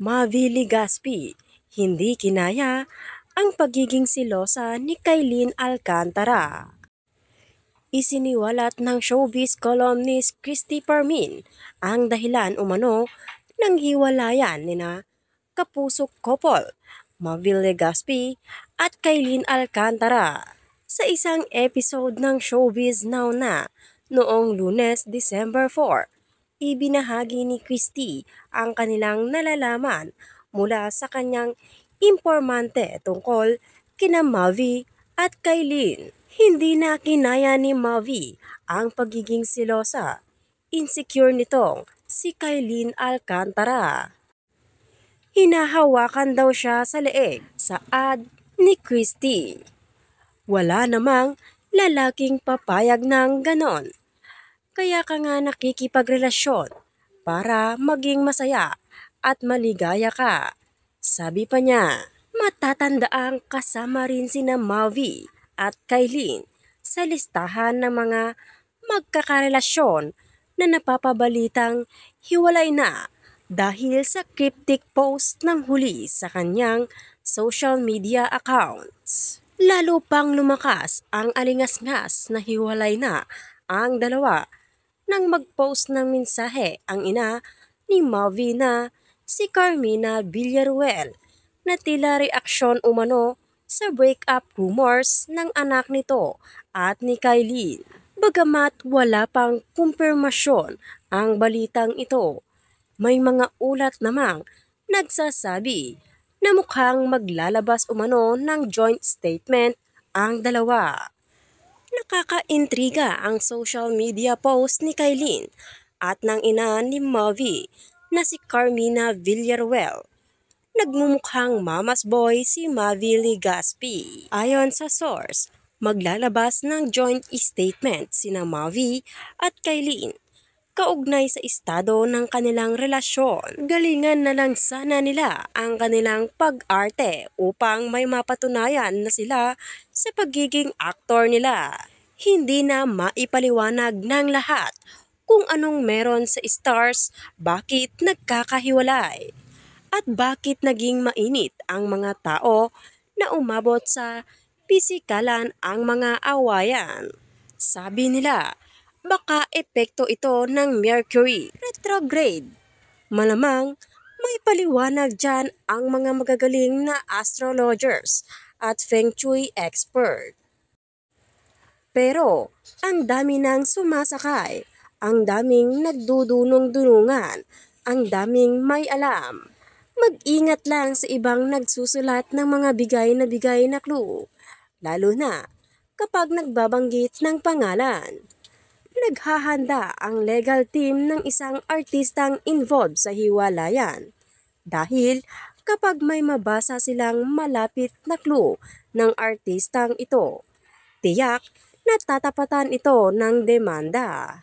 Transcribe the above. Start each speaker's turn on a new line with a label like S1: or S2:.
S1: Mavi Legaspi, hindi kinaya ang pagiging silosa ni Kailin Alcantara. Isiniwalat ng showbiz columnist Christy Permin ang dahilan umano ng hiwalayan nina kapusok couple Mavi Legaspi at Kailin Alcantara sa isang episode ng Showbiz Now na noong Lunes, December 4. Ibinahagi ni Christy ang kanilang nalalaman mula sa kanyang impormante tungkol kina Mavi at Kailin. Hindi na kinaya ni Mavi ang pagiging silosa, insecure nitong si Kailin Alcantara. Hinahawakan daw siya sa leeg sa ad ni Christy. Wala namang lalaking papayag ng ganon. Kaya ka nga nakikipagrelasyon para maging masaya at maligaya ka. Sabi pa niya, matatandaang kasama rin sina Mavi at Kailin sa listahan ng mga magkakarelasyon na napapabalitang hiwalay na dahil sa cryptic post ng huli sa kanyang social media accounts. Lalo pang lumakas ang alingas-ngas na hiwalay na ang dalawa nang mag-post ng mensahe ang ina ni Mavi na si Carmina Villaruel na tila reaksyon umano sa breakup rumors ng anak nito at ni Kailin. Bagamat wala pang kumpirmasyon ang balitang ito, may mga ulat namang nagsasabi na mukhang maglalabas umano ng joint statement ang dalawa. Nakakaintriga ang social media post ni Kailin at ng ina ni Mavi na si Carmina Villaruel. Nagmumukhang mama's boy si Mavi Legaspi. Ayon sa source, maglalabas ng joint statement sina Mavi at Kailin kaugnay sa estado ng kanilang relasyon. Galingan na lang sana nila ang kanilang pag-arte upang may mapatunayan na sila sa pagiging aktor nila. Hindi na maipaliwanag ng lahat kung anong meron sa stars, bakit nagkakahiwalay, at bakit naging mainit ang mga tao na umabot sa pisikalan ang mga awayan. Sabi nila, baka epekto ito ng Mercury retrograde. Malamang may paliwanag dyan ang mga magagaling na astrologers at feng shui expert. Pero ang dami nang sumasakay, ang daming nagdudunong-dunungan, ang daming may alam. Mag-ingat lang sa ibang nagsusulat ng mga bigay na clue, lalo na kapag nagbabanggit ng pangalan. Naghahanda ang legal team ng isang artistang involved sa hiwalayan. Dahil kapag may mabasa silang malapit na clue ng artistang ito, tiyak na tatapatan ito ng demanda.